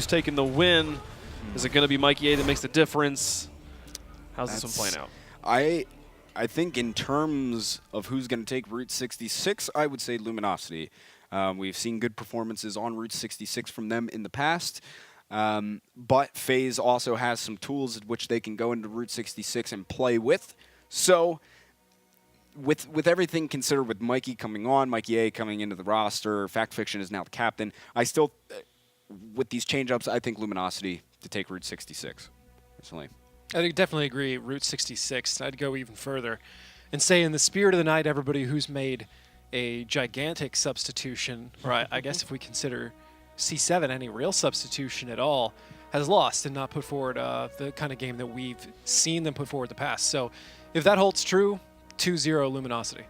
who's taking the win? Is it going to be Mikey A that makes the difference? How's this one playing out? I think in terms of who's going to take Route 66, I would say Luminosity. We've seen good performances on Route 66 from them in the past. But Faze also has some tools at which they can go into Route 66 and play with. So with everything considered, with Mikey coming on, Mikey A coming into the roster, Fact Fiction is now the captain, I still, with these change-ups, I think Luminosity to take Route 66, personally. I definitely agree, Route 66. I'd go even further and say, in the spirit of the night, everybody who's made a gigantic substitution, or I guess if we consider C7 any real substitution at all, has lost and not put forward the kind of game that we've seen them put forward in the past. So if that holds true, 2-0 Luminosity.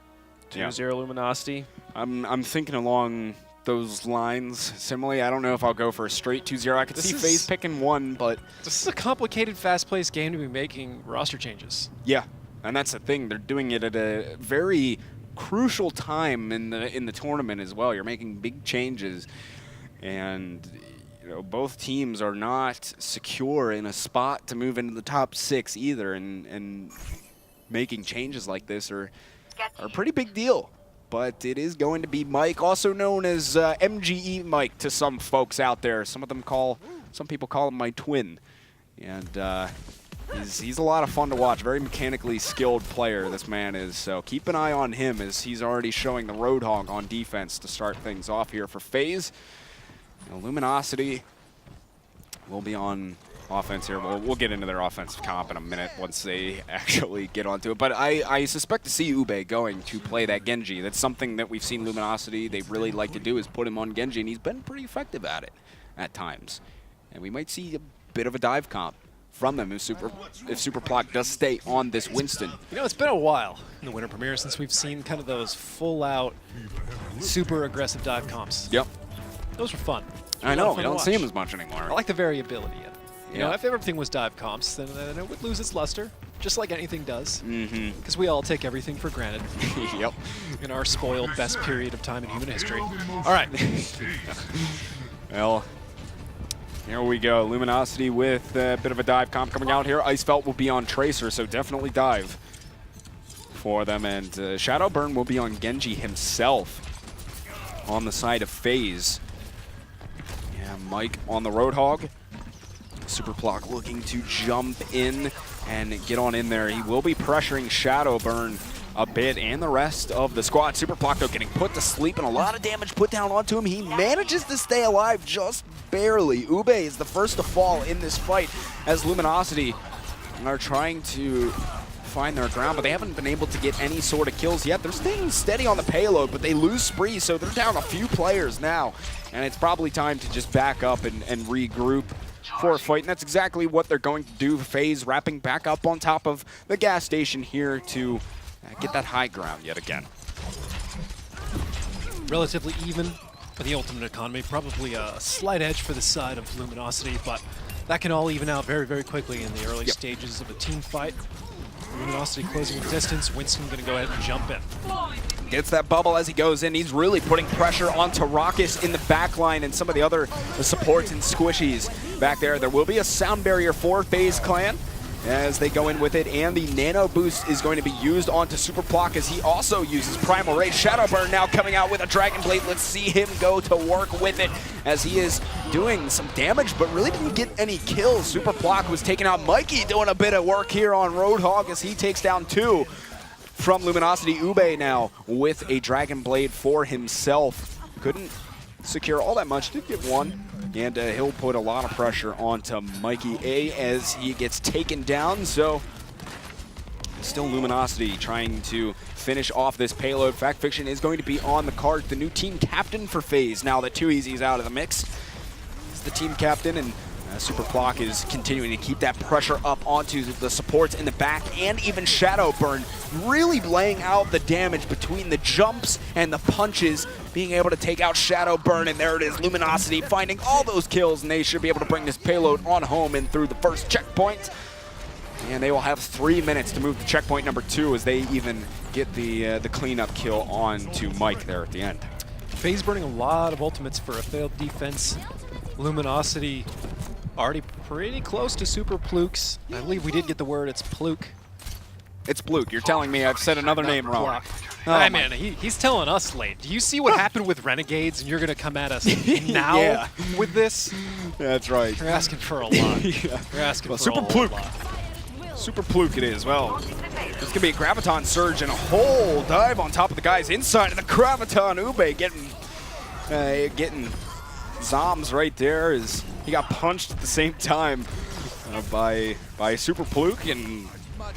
2-0 Luminosity. I'm thinking along those lines similarly. I don't know if I'll go for a straight 2-0. I could see Faze picking one, but this is a complicated, fast-paced game to be making roster changes. Yeah, and that's the thing. They're doing it at a very crucial time in the tournament as well. You're making big changes, and you know, both teams are not secure in a spot to move into the top 6 either, and making changes like this are a pretty big deal. But it is going to be Mike, also known as MGE Mike to some folks out there. Some people call him my twin, and he's a lot of fun to watch. Very mechanically skilled player, this man is. So keep an eye on him, as he's already showing the Roadhog on defense to start things off here for Faze. You know, Luminosity will be on offense here. We'll get into their offensive comp in a minute once they actually get onto it. But I suspect to see Ube going to play that Genji. That's something that we've seen Luminosity, they really like to do, is put him on Genji, and he's been pretty effective at it at times. And we might see a bit of a dive comp from them if Superplock does stay on this Winston. You know, it's been a while in the Winter Premiere since we've seen kind of those full-out, super aggressive dive comps. Yep. Those were fun. I know, we don't see them as much anymore. I like the variability in it. You know, if everything was dive comps, then it would lose its luster, just like anything does. Because we all take everything for granted. Yep. In our spoiled best period of time in human history. All right. Well, here we go. Luminosity with a bit of a dive comp coming out here. Icefelt will be on Tracer, so definitely dive for them. And Shadowburn will be on Genji himself on the side of Faze. Yeah, Mike on the Roadhog. Superplock looking to jump in and get on in there. He will be pressuring Shadowburn a bit, and the rest of the squad. Superplock, though, getting put to sleep, and a lot of damage put down onto him. He manages to stay alive just barely. Ube is the first to fall in this fight, as Luminosity are trying to find their ground, but they haven't been able to get any sort of kills yet. They're staying steady on the payload, but they lose Spree, so they're down a few players now, and it's probably time to just back up and regroup for a fight, and that's exactly what they're going to do. Faze wrapping back up on top of the gas station here to get that high ground yet again. Relatively even for the ultimate economy. Probably a slight edge for the side of Luminosity, but that can all even out very, very quickly in the early stages of a team fight. Luminosity closing the distance. Winston going to go ahead and jump in. Gets that bubble as he goes in. He's really putting pressure onto Raucus in the back line and some of the other supports and squishies back there. There will be a sound barrier for Faze Clan as they go in with it, and the nano boost is going to be used onto Superplock as he also uses Primal Rage. Shadowburn now coming out with a Dragon Blade. Let's see him go to work with it as he is doing some damage, but really didn't get any kills. Superplock was taking out Mikey, doing a bit of work here on Roadhog as he takes down 2 from Luminosity. Ube now with a Dragon Blade for himself. Couldn't secure all that much, did get 1. And he'll put a lot of pressure onto Mikey A as he gets taken down. So still Luminosity trying to finish off this payload. Fact Fiction is going to be on the card. The new team captain for Faze now that 2easy's out of the mix. He's the team captain, and Superplock is continuing to keep that pressure up onto the supports in the back, and even Shadowburn really laying out the damage between the jumps and the punches, being able to take out Shadowburn, and there it is, Luminosity finding all those kills, and they should be able to bring this payload on home and through the first checkpoint. And they will have 3 minutes to move to checkpoint number 2 as they even get the cleanup kill on to Mike there at the end. Faze burning a lot of ultimates for a failed defense. Luminosity already pretty close to Super Plukes. I believe we did get the word, it's Pluke. It's Bluke. You're telling me I've said another name wrong. Block. Oh, Hey man, he's telling us late. Do you see what happened with Renegades and you're going to come at us now Yeah. with this? That's right. You're asking for a lot. Yeah. You're asking Well, for Super a Pluke. lot. Super Pluke it is. Well, it's going to be a Graviton Surge and a whole dive on top of the guys inside of the Graviton. Ube getting Zoms right there as he got punched at the same time by Super Pluke, and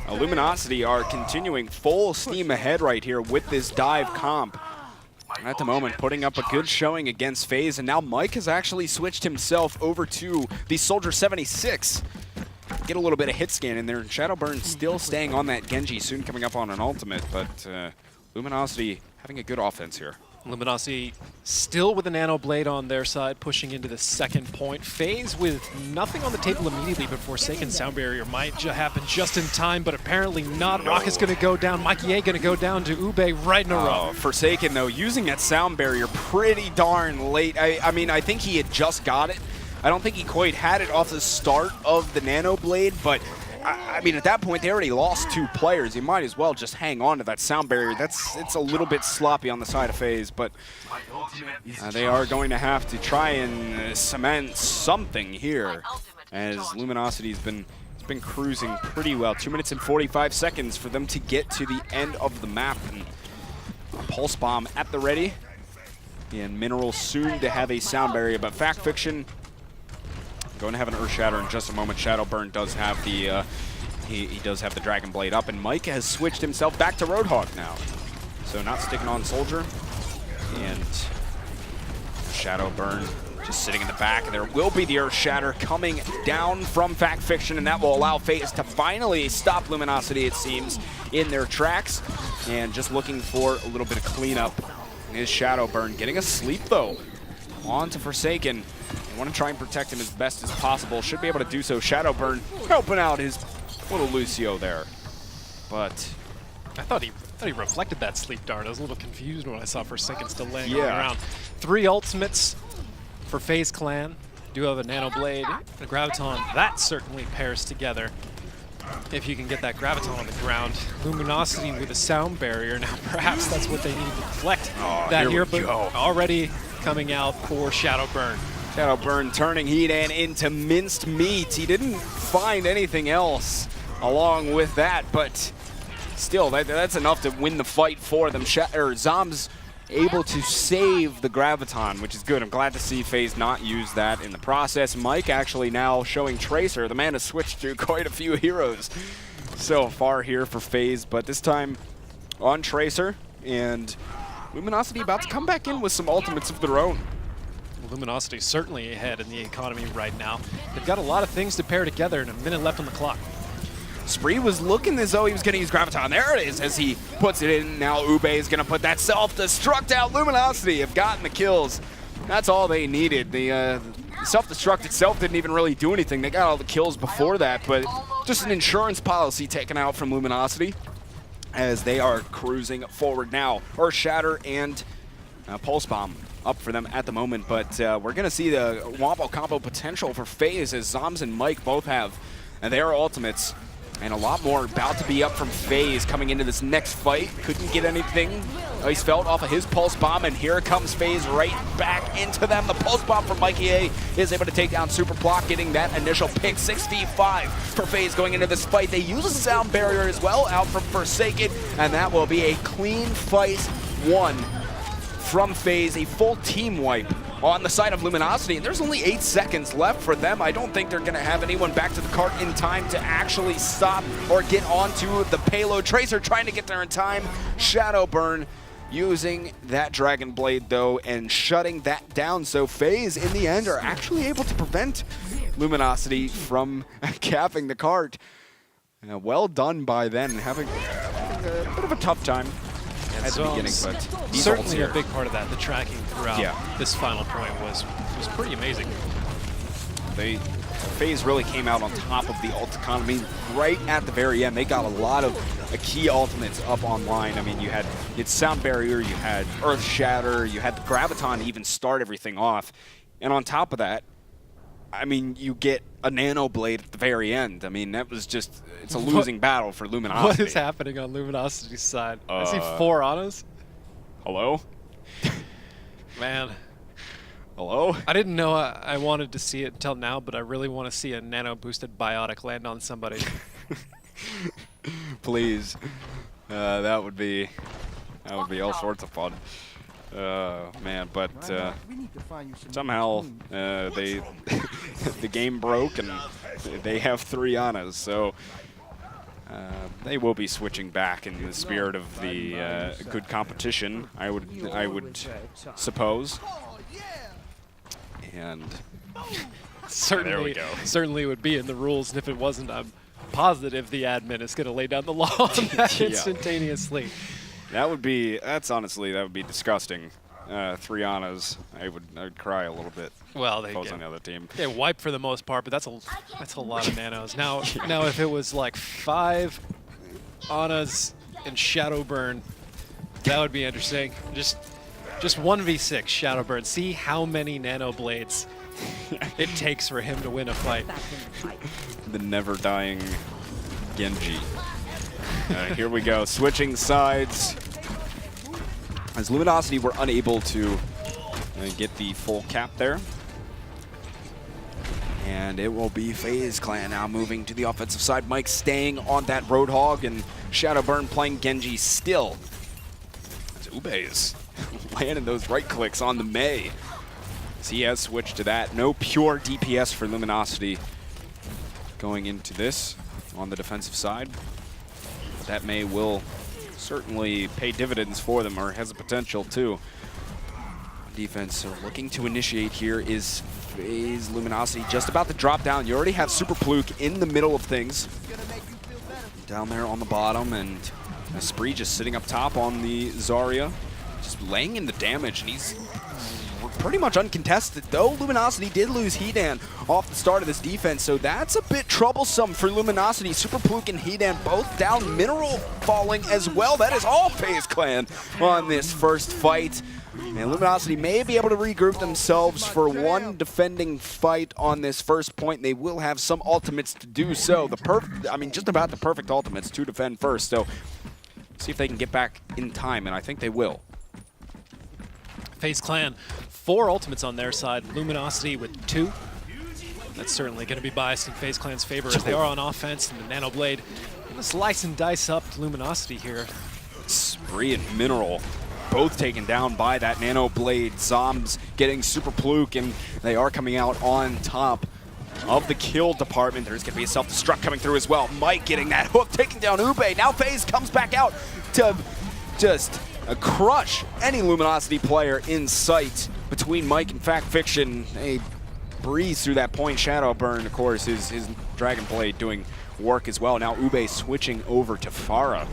Luminosity are continuing full steam ahead right here with this dive comp. At the moment, putting up a good showing against Faze, and now Mike has actually switched himself over to the Soldier 76. Get a little bit of hit scan in there, and Shadowburn still staying on that Genji, soon coming up on an ultimate, but Luminosity having a good offense here. Luminosity still with the Nano Blade on their side, pushing into the second point. Faze with nothing on the table immediately, but Forsaken Sound Barrier might happen just in time, but apparently not. Rocket's going to go down. Mikey A going to go down to Ube right in a row. Forsaken, though, using that Sound Barrier pretty darn late. I mean, I think he had just got it. I don't think he quite had it off the start of the Nano Blade, but I mean, at that point, they already lost 2 players. You might as well just hang on to that Sound Barrier. It's a little bit sloppy on the side of Faze, but they are going to have to try and cement something here, as Luminosity's been cruising pretty well. 2 minutes and 45 seconds for them to get to the end of the map, and a Pulse Bomb at the ready, and Mineral soon to have a Sound Barrier, but Fact Fiction going to have an Earth Shatter in just a moment. Shadowburn does have the he does have the Dragon Blade up, and Mike has switched himself back to Roadhog now. So not sticking on Soldier, and Shadowburn just sitting in the back. And there will be the Earth Shatter coming down from Fact Fiction, and that will allow Faze to finally stop Luminosity, it seems, in their tracks. And just looking for a little bit of cleanup is Shadowburn. Getting a sleep, though, on to Forsaken. They want to try and protect him as best as possible. Should be able to do so. Shadowburn helping out his little Lucio there. But I thought he reflected that sleep dart. I was a little confused when I saw Forsaken still laying on the Yeah. ground. 3 ultimates for FaZe Clan. Do have a Nano Blade and a Graviton. That certainly pairs together. If you can get that Graviton on the ground. Luminosity with a Sound Barrier. Now perhaps that's what they need to deflect that here, but already coming out for Shadowburn. Shadowburn turning Hedan into minced meat. He didn't find anything else along with that, but still, that's enough to win the fight for them. Zom's able to save the Graviton, which is good. I'm glad to see FaZe not use that in the process. Mike actually now showing Tracer. The man has switched to quite a few heroes so far here for FaZe, but this time on Tracer, and Luminosity about to come back in with some ultimates of their own. Luminosity certainly ahead in the economy right now. They've got a lot of things to pair together and a minute left on the clock. Spree was looking as though he was going to use Graviton. There it is as he puts it in. Now Ube is going to put that self-destruct out. Luminosity have gotten the kills. That's all they needed. The self-destruct itself didn't even really do anything. They got all the kills before that, but just an insurance policy taken out from Luminosity as they are cruising forward now. Earth Shatter and Pulse Bomb up for them at the moment, but we're going to see the Wombo combo potential for FaZe as Zoms and Mike both have their ultimates, and a lot more about to be up from FaZe coming into this next fight. Couldn't get anything he's felt off of his Pulse Bomb, and here comes FaZe right back into them. The Pulse Bomb from Mikey A is able to take down Super Block, getting that initial pick. 6v5 for FaZe going into this fight. They use a Sound Barrier as well out from Forsaken, and that will be a clean fight one from FaZe, a full team wipe on the side of Luminosity, and there's only 8 seconds left for them. I don't think they're going to have anyone back to the cart in time to actually stop or get onto the payload. Tracer trying to get there in time. Shadowburn using that Dragon Blade, though, and shutting that down. So FaZe, in the end, are actually able to prevent Luminosity from capping the cart. Well done by them, having a bit of a tough time at the beginning, but certainly a big part of that. The tracking throughout this final point was pretty amazing. FaZe really came out on top of the ult economy right at the very end. They got a lot of key ultimates up online. I mean, you had Sound Barrier, you had Earth Shatter, you had the Graviton to even start everything off, and on top of that, I mean, you get a Nano Blade at the very end. I mean, that was just, it's a losing battle for Luminosity. What is happening on Luminosity's side? I see 4 Anas. Hello? Man. Hello? I didn't know I wanted to see it until now, but I really want to see a nano-boosted biotic land on somebody. Please. That would be all sorts of fun. Man, but somehow the game broke and they have 3 Anas, so they will be switching back in the spirit of the good competition, I would suppose. And certainly, there we go. Certainly would be in the rules, and if it wasn't, I'm positive the admin is going to lay down the law on that instantaneously. That would be, honestly, that would be disgusting. 3 Anas, I would cry a little bit. Well, they on the other team. They wipe for the most part, but that's a lot of nanos. Now if it was like 5 Anas and Shadowburn, that would be interesting. Just 1v6 Shadowburn. See how many nano blades it takes for him to win a fight. The never-dying Genji. Here we go, switching sides. As Luminosity were unable to get the full cap there. And it will be FaZe Clan now moving to the offensive side. Mike staying on that Roadhog, and Shadowburn playing Genji still. As Ube is landing those right clicks on the Mei. So he has switched to that. No pure DPS for Luminosity going into this on the defensive side. That Mei will certainly pay dividends for them, or has the potential to. Defense looking to initiate here is FaZe. Luminosity just about to drop down. You already have Super Pluke in the middle of things. Down there on the bottom, and Spree just sitting up top on the Zarya. Just laying in the damage, and he's pretty much uncontested, though Luminosity did lose Hedan off the start of this defense, so that's a bit troublesome for Luminosity. Super Pluke and Hedan both down, Mineral falling as well. That is all FaZe Clan on this first fight. And Luminosity may be able to regroup themselves for one defending fight on this first point. They will have some ultimates to do so. Just about the perfect ultimates to defend first, so see if they can get back in time, and I think they will. FaZe Clan, 4 ultimates on their side. Luminosity with 2. That's certainly going to be biased in FaZe Clan's favor as they are on offense, and the Nano Blade going to slice and dice up Luminosity here. Spree and Mineral both taken down by that Nano Blade. Zombs getting Super Pluke, and they are coming out on top of the kill department. There's going to be a self-destruct coming through as well. Mike getting that hook, taking down Ube. Now FaZe comes back out to just crush any Luminosity player in sight. Between Mike and Fact Fiction, they breeze through that point. Shadowburn, of course, his Dragon Blade doing work as well. Now Ube switching over to Pharah,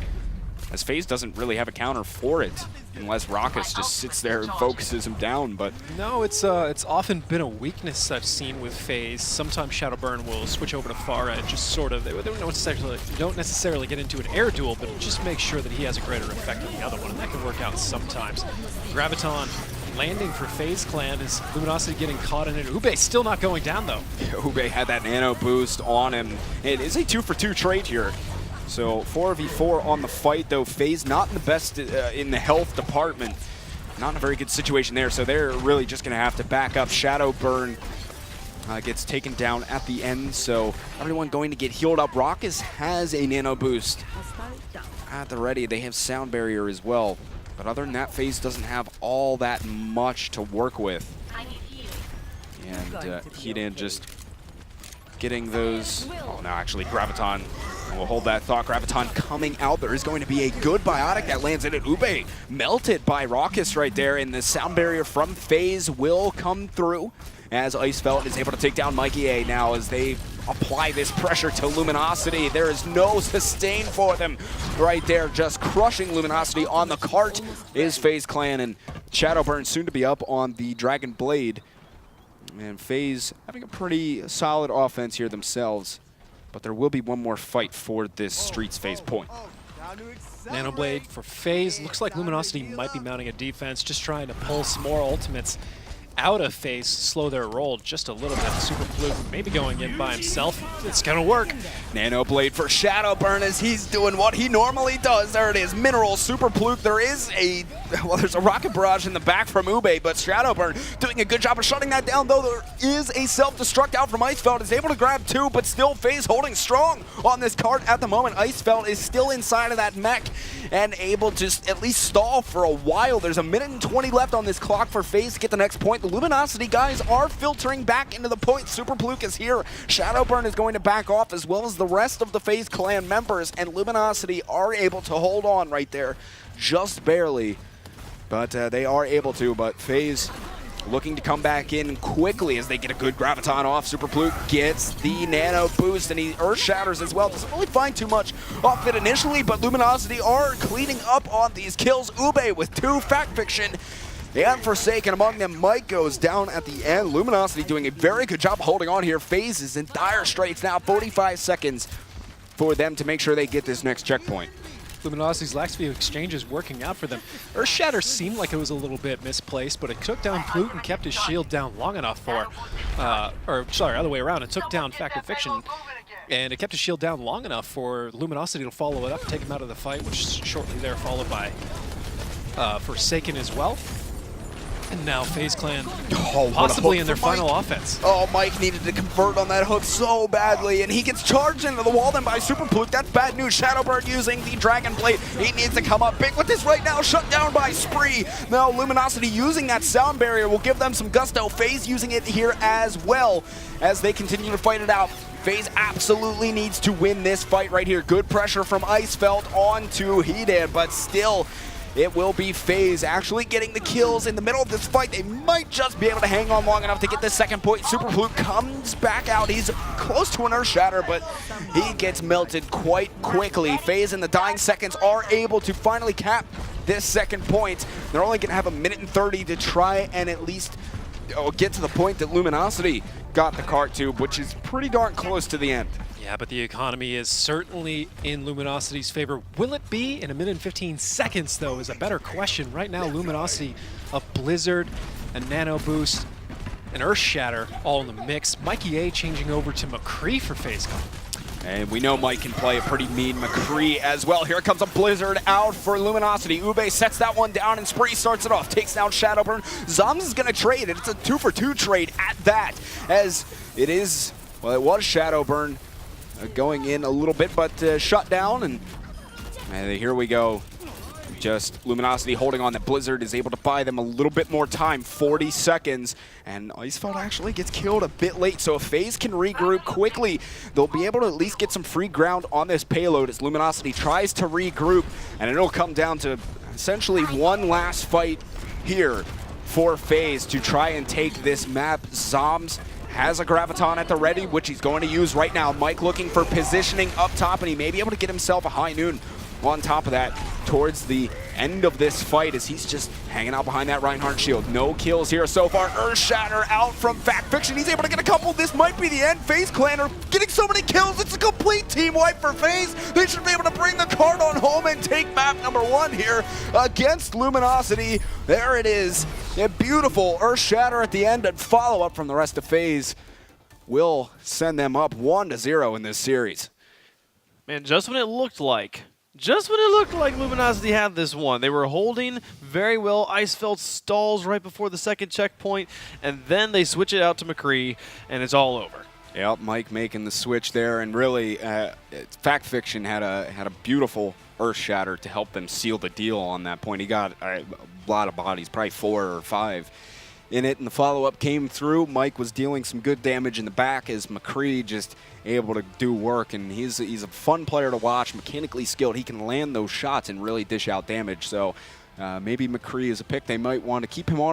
as FaZe doesn't really have a counter for it, unless Raucus just sits there and focuses him down. But no, it's often been a weakness I've seen with FaZe. Sometimes Shadowburn will switch over to Pharah and just sort of, they don't necessarily get into an air duel, but just make sure that he has a greater effect on the other one, and that can work out sometimes. Graviton landing for FaZe Clan is Luminosity getting caught in it. Ube still not going down, though. Ube had that nano boost on him. It is a 2-for-2 trade here. So 4v4 on the fight, though. FaZe not in the best in the health department. Not in a very good situation there, so they're really just going to have to back up. Shadowburn gets taken down at the end, so everyone going to get healed up. Raucus has a nano boost at the ready. They have sound barrier as well. But other than that, FaZe doesn't have all that much to work with. And Hedan just getting those. Oh, no, actually, Graviton. We'll hold that thought. Graviton coming out. There is going to be a good biotic that lands in it. Ube melted by Raucus right there, and the sound barrier from FaZe will come through as Icefelt is able to take down Mikey A now as they apply this pressure to Luminosity. There is no sustain for them right there. Just crushing Luminosity on the cart is FaZe Clan, and Shadowburn soon to be up on the Dragon Blade. And FaZe having a pretty solid offense here themselves. But there will be one more fight for this Streets FaZe point. Nano Blade for FaZe. Looks like Luminosity might be mounting a defense, just trying to pull some more ultimates out of Faze, slow their roll just a little bit. Super Fluke maybe going in by himself. It's going to work. Nano Blade for Shadowburn as he's doing what he normally does. There it is, Mineral, Super Fluke. there's a Rocket Barrage in the back from Ube, but Shadowburn doing a good job of shutting that down, though there is a self-destruct out from Icefeld. Is able to grab 2, but still Faze holding strong on this card at the moment. Icefeld is still inside of that mech and able to at least stall for a while. There's a minute and 20 left on this clock for Faze to get the next point. The Luminosity guys are filtering back into the point. Super Fluke is here. Shadowburn is going to back off, as well as the rest of the Faze clan members, and Luminosity are able to hold on right there, just barely. But they are able to, but Faze looking to come back in quickly as they get a good Graviton off. Super Fluke gets the nano boost, and he Earth Shatters as well. Doesn't really find too much off it initially, but Luminosity are cleaning up on these kills. Ube with 2, Fact Fiction and Forsaken among them. Mike goes down at the end. Luminosity doing a very good job holding on here. Faze is in dire straits now. 45 seconds for them to make sure they get this next checkpoint. Luminosity's last few exchanges working out for them. Earth Shatter seemed like it was a little bit misplaced, but it took down Flute and kept his shield down long enough for, or sorry, other way around. It took down Fact of Fiction, and it kept his shield down long enough for Luminosity to follow it up, take him out of the fight, which is shortly there followed by Forsaken as well. And now Faze Clan possibly in their final offense. Oh, Mike needed to convert on that hook so badly, and he gets charged into the wall then by Super Fluke. That's bad news. Shadowbird using the Dragon Blade. He needs to come up big with this right now. Shut down by Spree. Now Luminosity using that sound barrier will give them some gusto. Faze using it here as well as they continue to fight it out. Faze absolutely needs to win this fight right here. Good pressure from Icefeld onto Heated, but still it will be Faze actually getting the kills in the middle of this fight. They might just be able to hang on long enough to get this second point. Super Fluke comes back out. He's close to an Earth Shatter, but he gets melted quite quickly. Faze in the dying seconds are able to finally cap this second point. They're only going to have a minute and 30 to try and at least get to the point that Luminosity got the cart to, which is pretty darn close to the end. Yeah, but the economy is certainly in Luminosity's favor. Will it be in a minute and 15 seconds, though, is a better question. Right now, Luminosity, a Blizzard, a Nano Boost, an Earth Shatter, all in the mix. Mikey A changing over to McCree for Faze Clan. And we know Mike can play a pretty mean McCree as well. Here comes a Blizzard out for Luminosity. Ube sets that one down, and Spree starts it off. Takes down Shadowburn. Zoms is going to trade it. It's a 2-for-2 trade at that, as it is, well, it was Shadowburn going in a little bit, but shut down, and here we go. Just Luminosity holding on. That Blizzard is able to buy them a little bit more time, 40 seconds, and Icefeld actually gets killed a bit late, so if Faze can regroup quickly, they'll be able to at least get some free ground on this payload as Luminosity tries to regroup, and it'll come down to essentially one last fight here for Faze to try and take this map. Zoms has a Graviton at the ready, which he's going to use right now. Mike looking for positioning up top, and he may be able to get himself a high noon on top of that towards the end of this fight as he's just hanging out behind that Reinhardt shield. No kills here so far. Earth Shatter out from Fact Fiction. He's able to get a couple. This might be the end. Faze Clan are getting so many kills. It's a complete team wipe for Faze. They should be able to bring the card on home and take map number 1 here against Luminosity. There it is. A beautiful Earth Shatter at the end, and follow-up from the rest of Faze will send them up 1-0 in this series. Man, just when it looked like Luminosity had this one, they were holding very well. Icefeld stalls right before the second checkpoint, and then they switch it out to McCree, and it's all over. Yep, Mike making the switch there, and really, Fact Fiction had a beautiful Earth Shatter to help them seal the deal on that point. He got a lot of bodies, probably 4 or 5 in it, and the follow-up came through. Mike was dealing some good damage in the back as McCree just able to do work, and he's a fun player to watch, mechanically skilled. He can land those shots and really dish out damage, so maybe McCree is a pick they might want to keep him on.